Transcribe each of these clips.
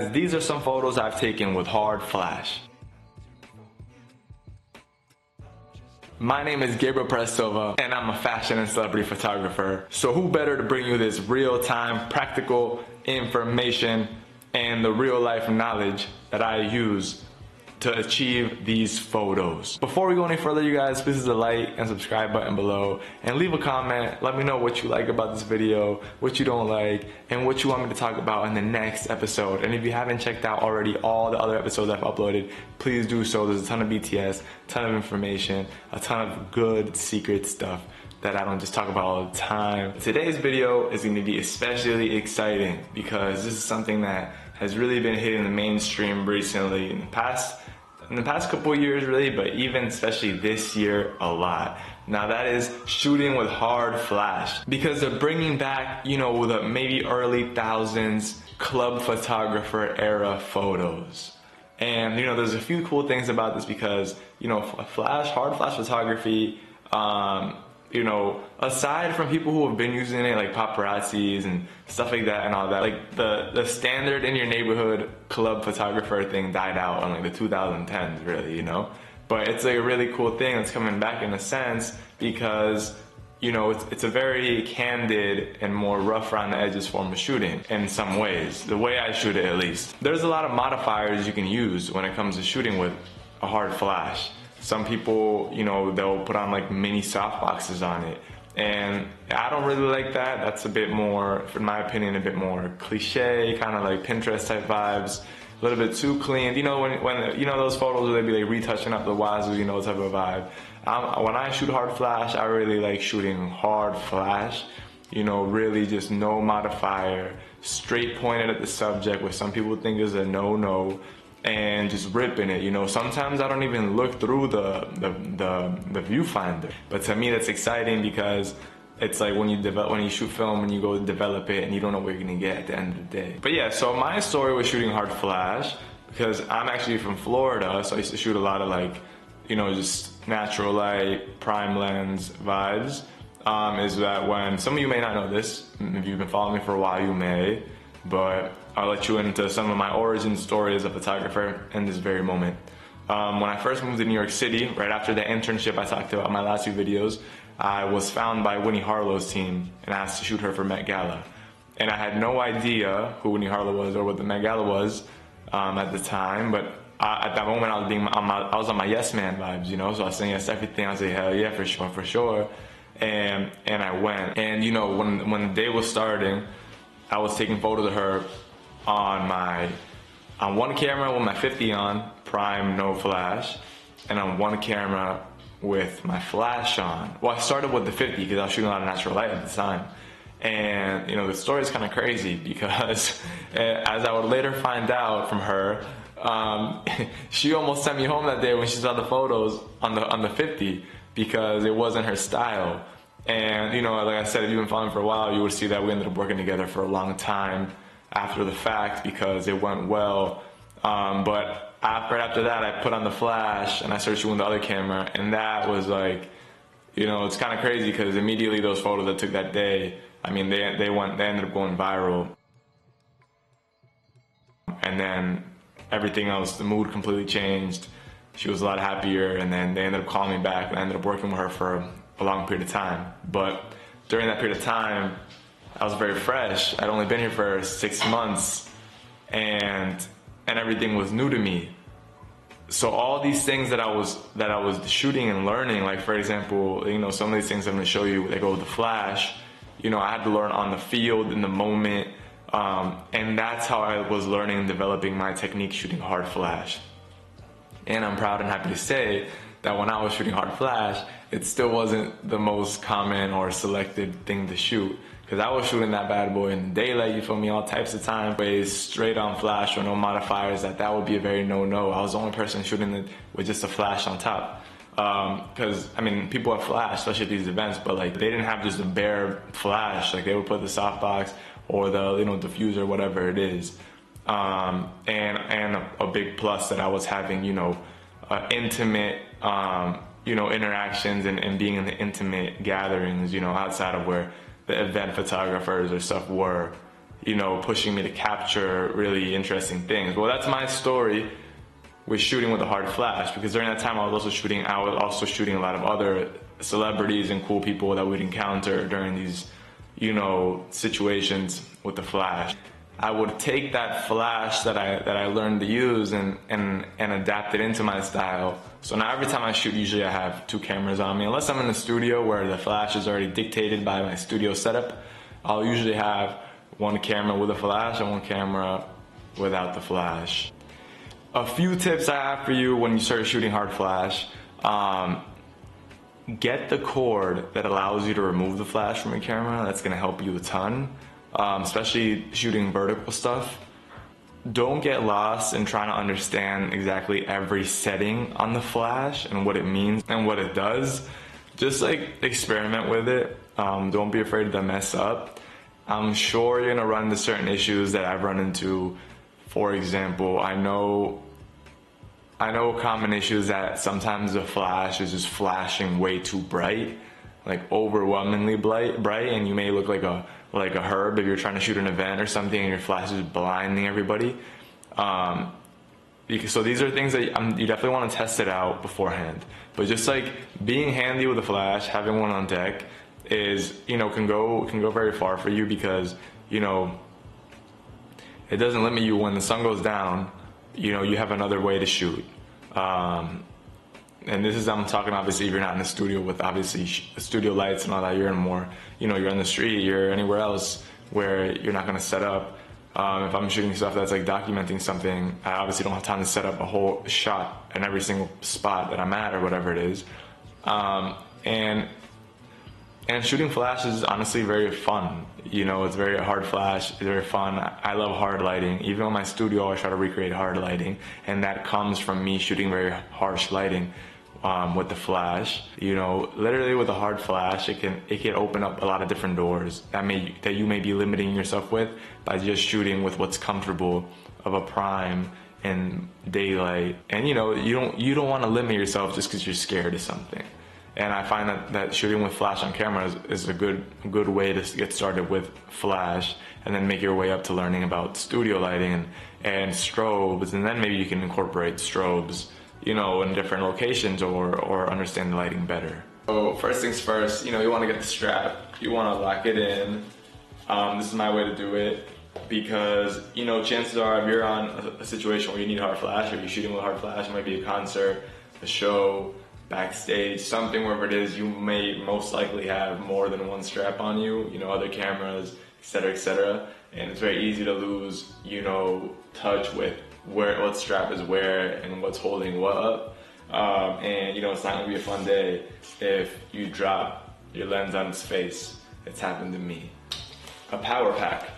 These are some photos I've taken with hard flash. My name is Gabriel Perez Silva, and I'm a fashion and celebrity photographer. So who better to bring you this real-time, practical information and the real-life knowledge that I use to achieve these photos. Before we go any further, you guys, please hit the like and subscribe button below and leave a comment. Let me know what you like about this video, what you don't like, and what you want me to talk about in the next episode. And if you haven't checked out already all the other episodes I've uploaded, please do so. There's a ton of BTS, a ton of information, a ton of good secret stuff that I don't just talk about all the time. Today's video is going to be especially exciting because this is something that has really been hitting the mainstream recently in the past couple of years really, but even especially this year a lot. Now that is shooting with hard flash, because they're bringing back, you know, the maybe early thousands club photographer era photos. And you know, there's a few cool things about this because, you know, hard flash photography, you know, aside from people who have been using it like paparazzis and stuff like that and all that, like the standard in your neighborhood club photographer thing died out in like the 2010s really, you know. But it's like a really cool thing that's coming back in a sense because, you know, it's a very candid and more rough around the edges form of shooting in some ways, the way I shoot it at least. There's a lot of modifiers you can use when it comes to shooting with a hard flash. Some people, you know, they'll put on like mini softboxes on it, and I don't really like that. That's a bit more, in my opinion, a bit more cliche, kind of like Pinterest type vibes, a little bit too clean. You know, when you know those photos where they be like retouching up the wazoo, you know, type of vibe. When I shoot hard flash, I really like shooting hard flash. You know, really just no modifier, straight pointed at the subject, which some people think is a no-no. And just ripping it, you know. Sometimes I don't even look through the viewfinder, but to me that's exciting because it's like when you shoot film and you go develop it and you don't know what you're gonna get at the end of the day. But yeah, so my story was shooting hard flash because I'm actually from Florida, so I used to shoot a lot of like, you know, just natural light, prime lens vibes. Is that when some of you may not know this, if you've been following me for a while, you may, but I'll let you into some of my origin story as a photographer in this very moment. When I first moved to New York City, right after the internship I talked about in my last few videos, I was found by Winnie Harlow's team and asked to shoot her for Met Gala. And I had no idea who Winnie Harlow was or what the Met Gala was at the time, but at that moment I was on my yes man vibes, you know, so I was saying yes to everything. I was like, hell yeah, for sure, for sure. And I went. And you know, when the day was starting, I was taking photos of her on one camera with my 50 on, prime, no flash, and on one camera with my flash on. Well, I started with the 50 because I was shooting a lot of natural light at the time. And you know, the story is kind of crazy because as I would later find out from her, she almost sent me home that day when she saw the photos on the 50 because it wasn't her style. And you know, like I said, if you've been following for a while, you would see that we ended up working together for a long time after the fact because it went well. But right after that, I put on the flash and I started shooting the other camera, and that was like, you know, it's kind of crazy because immediately those photos I took that day, I mean, they ended up going viral. And then everything else, the mood completely changed. She was a lot happier, and then they ended up calling me back, and I ended up working with her for a long period of time. But during that period of time, I was very fresh. I'd only been here for 6 months, and everything was new to me. So all these things that I was shooting and learning, like for example, you know, some of these things I'm gonna show you, they go with the flash. You know, I had to learn on the field, in the moment, and that's how I was learning and developing my technique shooting hard flash. And I'm proud and happy to say that when I was shooting hard flash, it still wasn't the most common or selected thing to shoot. Because I was shooting that bad boy in the daylight, you feel me, all types of time, ways straight on flash or no modifiers, that would be a very no-no. I was the only person shooting it with just a flash on top. Because, I mean, people have flash, especially at these events, but like they didn't have just a bare flash. Like they would put the softbox or the, you know, diffuser, whatever it is. And a big plus that I was having, you know, intimate, you know, interactions and being in the intimate gatherings, you know, outside of where the event photographers or stuff were. you know, pushing me to capture really interesting things. Well, that's my story with shooting with a hard flash, because during that time I was also shooting a lot of other celebrities and cool people that we'd encounter during these, you know, situations with the flash. I would take that flash that I learned to use and adapt it into my style. So now every time I shoot, usually I have 2 cameras on me. Unless I'm in the studio where the flash is already dictated by my studio setup, I'll usually have 1 camera with a flash and 1 camera without the flash. A few tips I have for you when you start shooting hard flash. Get the cord that allows you to remove the flash from your camera. That's gonna help you a ton, especially shooting vertical stuff. Don't get lost in trying to understand exactly every setting on the flash and what it means and what it does. Just like experiment with it. Don't be afraid to mess up. I'm sure you're gonna run into certain issues that I've run into. For example, I know a common issue is that sometimes the flash is just flashing way too bright, like overwhelmingly bright, and you may look like a herb if you're trying to shoot an event or something and your flash is blinding everybody. So these are things that you definitely want to test it out beforehand. But just like being handy with a flash, having one on deck is, you know, can go very far for you, because, you know, it doesn't limit you. When the sun goes down, you know, you have another way to shoot. And this is, I'm talking obviously if you're not in the studio with obviously studio lights and all that, you're in more, you know, you're on the street, you're anywhere else where you're not gonna set up. If I'm shooting stuff that's like documenting something, I obviously don't have time to set up a whole shot in every single spot that I'm at or whatever it is. And shooting flash is honestly very fun. You know, it's very hard flash, it's very fun. I love hard lighting. Even in my studio, I try to recreate hard lighting, and that comes from me shooting very harsh lighting with the flash. You know, literally with a hard flash, it can open up a lot of different doors that you may be limiting yourself with by just shooting with what's comfortable of a prime and daylight. And you know, you don't want to limit yourself just because you're scared of something. And I find that shooting with flash on camera is a good way to get started with flash, and then make your way up to learning about studio lighting and strobes, and then maybe you can incorporate strobes, you know, in different locations or understand the lighting better. So first things first, you know, you want to get the strap, you want to lock it in. This is my way to do it, because, you know, chances are if you're on a situation where you need hard flash, or you're shooting with hard flash, it might be a concert, a show, backstage, something, wherever it is, you may most likely have more than 1 strap on you, you know, other cameras, etc., and it's very easy to lose, you know, touch with what strap is where and what's holding what up. And you know, it's not gonna be a fun day if you drop your lens on its face. It's happened to me. A power pack,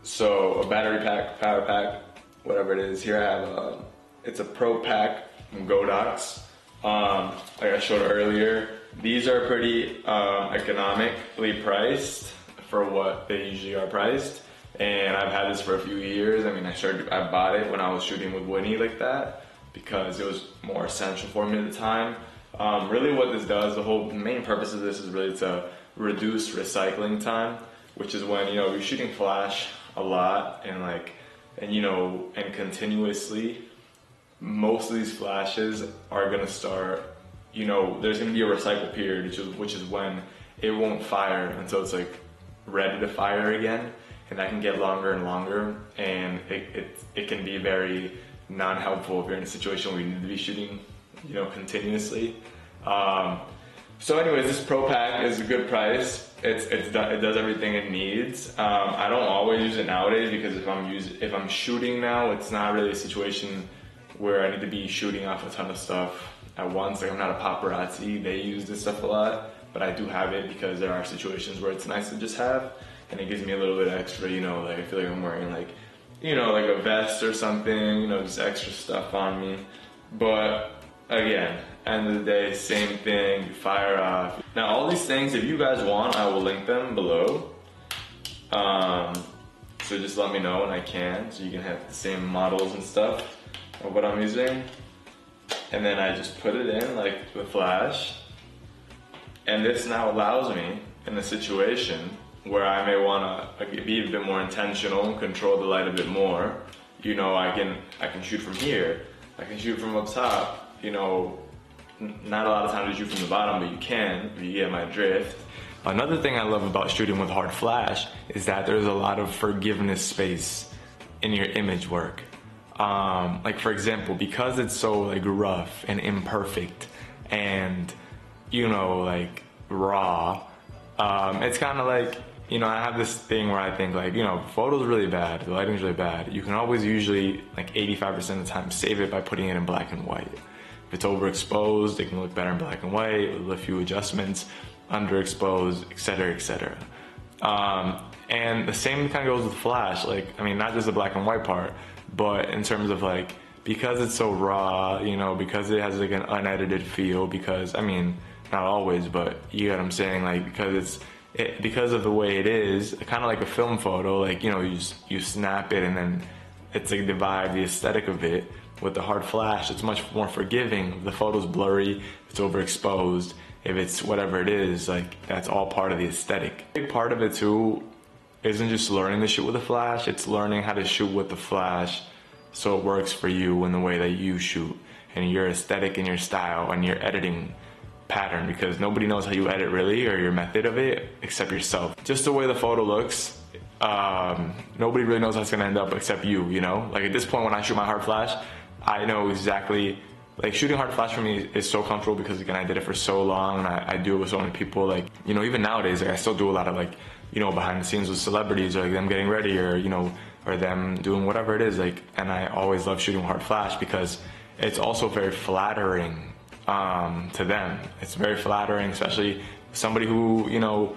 so a battery pack, power pack, whatever it is. Here I have it's a Pro Pack from Godox. Like I showed earlier, these are pretty economically priced for what they usually are priced, and I've had this for a few years. I mean, I bought it when I was shooting with Winnie like that, because it was more essential for me at the time. Really what this does, the whole main purpose of this is really to reduce recycling time, which is when, you know, you're shooting flash a lot and you know, and continuously, most of these flashes are gonna start, you know, there's gonna be a recycle period, which is when it won't fire until it's like ready to fire again, and that can get longer and longer, and it can be very non-helpful if you're in a situation where you need to be shooting, you know, continuously. So anyways, this Pro Pack is a good price. It does everything it needs. I don't always use it nowadays, because if I'm shooting now, it's not really a situation where I need to be shooting off a ton of stuff at once. Like, I'm not a paparazzi, they use this stuff a lot, but I do have it because there are situations where it's nice to just have, and it gives me a little bit extra, you know, like I feel like I'm wearing like, you know, like a vest or something, you know, just extra stuff on me. But again, end of the day, same thing, you fire off. Now all these things, if you guys want, I will link them below. So just let me know and I can, so you can have the same models and stuff of what I'm using. And then I just put it in like the flash. And this now allows me, in a situation where I may want to be a bit more intentional, control the light a bit more, you know, I can shoot from here, I can shoot from up top, you know, not a lot of times you shoot from the bottom, but you can, if you get my drift. Another thing I love about shooting with hard flash is that there's a lot of forgiveness space in your image work. Like for example, because it's so like rough and imperfect and, you know, like raw, it's kind of like, you know, I have this thing where I think like, you know, photo's really bad, the lighting's really bad. You can always usually like 85% of the time save it by putting it in black and white. If it's overexposed, it can look better in black and white with a few adjustments, underexposed, etc., etc. And the same kind of goes with flash. Like, I mean, not just the black and white part, but in terms of like, because it's so raw, you know, because it has like an unedited feel, because, I mean, not always, but you get what I'm saying, like, because of the way it is, kind of like a film photo, like, you know, you snap it and then it's like the vibe, the aesthetic of it. With the hard flash, it's much more forgiving. If the photo's blurry, if it's overexposed, if it's whatever it is, like, that's all part of the aesthetic. A big part of it too isn't just learning to shoot with a flash, it's learning how to shoot with the flash so it works for you in the way that you shoot and your aesthetic and your style and your editing pattern, because nobody knows how you edit really, or your method of it, except yourself. Just the way the photo looks, nobody really knows how it's gonna end up except you know? Like at this point when I shoot my hard flash, I know exactly, like shooting hard flash for me is so comfortable because again, I did it for so long and I do it with so many people. Like, you know, even nowadays, like I still do a lot of like, you know, behind the scenes with celebrities or like them getting ready or, you know, or them doing whatever it is, like, and I always love shooting hard flash because it's also very flattering to them. It's very flattering, especially somebody who, you know,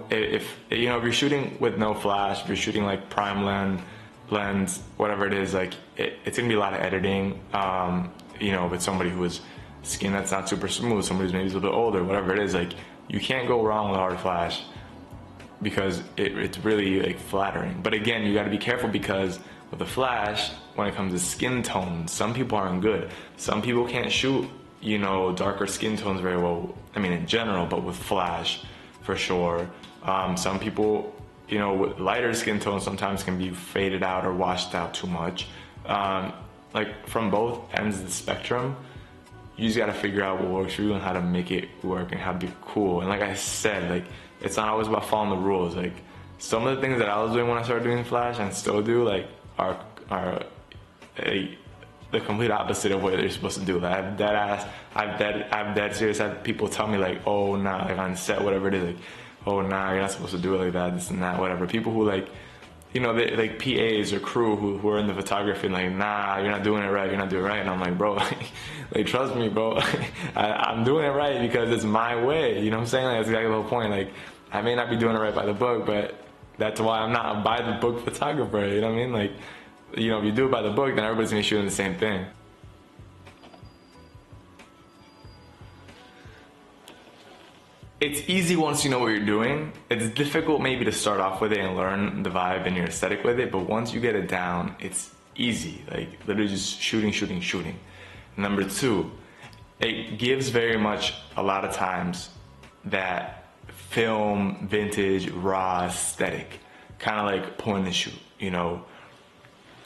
if you know, if you're shooting with no flash, if you're shooting like prime lens, whatever it is, like it's gonna be a lot of editing. You know, with somebody who has skin that's not super smooth, somebody who's maybe a little bit older, whatever it is, like you can't go wrong with hard flash because it's really like flattering. But again, you got to be careful because with the flash, when it comes to skin tones, some people aren't good. Some people can't shoot, you know, darker skin tones very well. I mean, in general, but with flash, for sure. Some people, you know, with lighter skin tones sometimes can be faded out or washed out too much. Like from both ends of the spectrum, you just gotta figure out what works for you and how to make it work and how to be cool. And like I said, like it's not always about following the rules. Like some of the things that I was doing when I started doing flash and still do, like are the complete opposite of what they're supposed to do. Like I've dead serious had people tell me like, oh nah, like on set, whatever it is, like, oh nah, you're not supposed to do it like that, this and that, whatever. People who like, you know, they, like PAs or crew who are in the photography, like, nah, you're not doing it right, you're not doing it right. And I'm like, bro, like trust me, bro, I'm doing it right because it's my way. You know what I'm saying? Like, that's exactly the whole point. Like, I may not be doing it right by the book, but that's why I'm not a by the book photographer. You know what I mean? Like, you know, if you do it by the book, then everybody's gonna be shooting the same thing. It's easy once you know what you're doing. It's difficult maybe to start off with it and learn the vibe and your aesthetic with it, but once you get it down, it's easy. Like literally just shooting. Number two, it gives very much a lot of times that film, vintage, raw aesthetic, kind of like point and shoot, you know.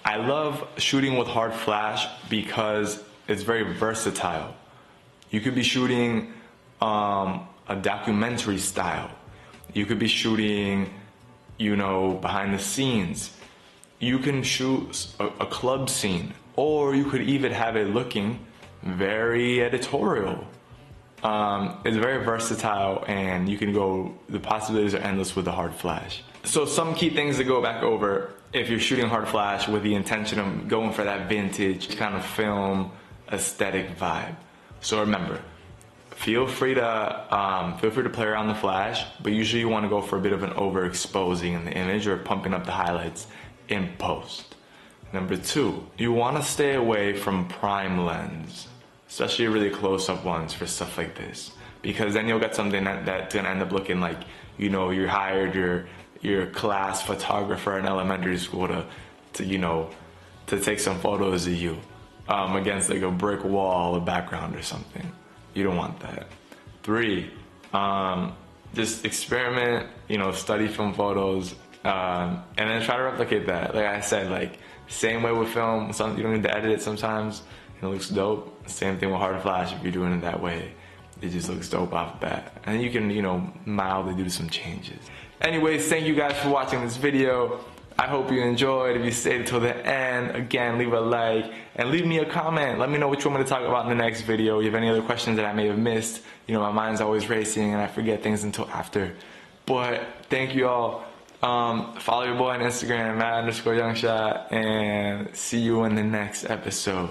I love shooting with hard flash because it's very versatile. You could be shooting a documentary style. You could be shooting, you know, behind the scenes. You can shoot a club scene, or you could even have it looking very editorial. It's very versatile and you can go, the possibilities are endless with the hard flash. So some key things to go back over if you're shooting hard flash with the intention of going for that vintage kind of film aesthetic vibe. So remember, feel free to play around the flash, but usually you want to go for a bit of an overexposing in the image or pumping up the highlights in post. Number two, you want to stay away from prime lens, especially really close-up ones for stuff like this, because then you'll get something that's gonna end up looking like, you know, you hired your class photographer in elementary school to you know, to take some photos of you against like a brick wall, a background or something. You don't want that. Three, just experiment, you know, study film photos, and then try to replicate that. Like I said, like same way with film, you don't need to edit it sometimes, it looks dope. Same thing with hard flash, if you're doing it that way, it just looks dope off the bat. And you can, you know, mildly do some changes. Anyways, thank you guys for watching this video. I hope you enjoyed. If you stayed until the end, again, leave a like and leave me a comment. Let me know what you want me to talk about in the next video. If you have any other questions that I may have missed, you know, my mind's always racing and I forget things until after. But thank you all. Follow your boy on Instagram, Matt_Youngshot, and see you in the next episode.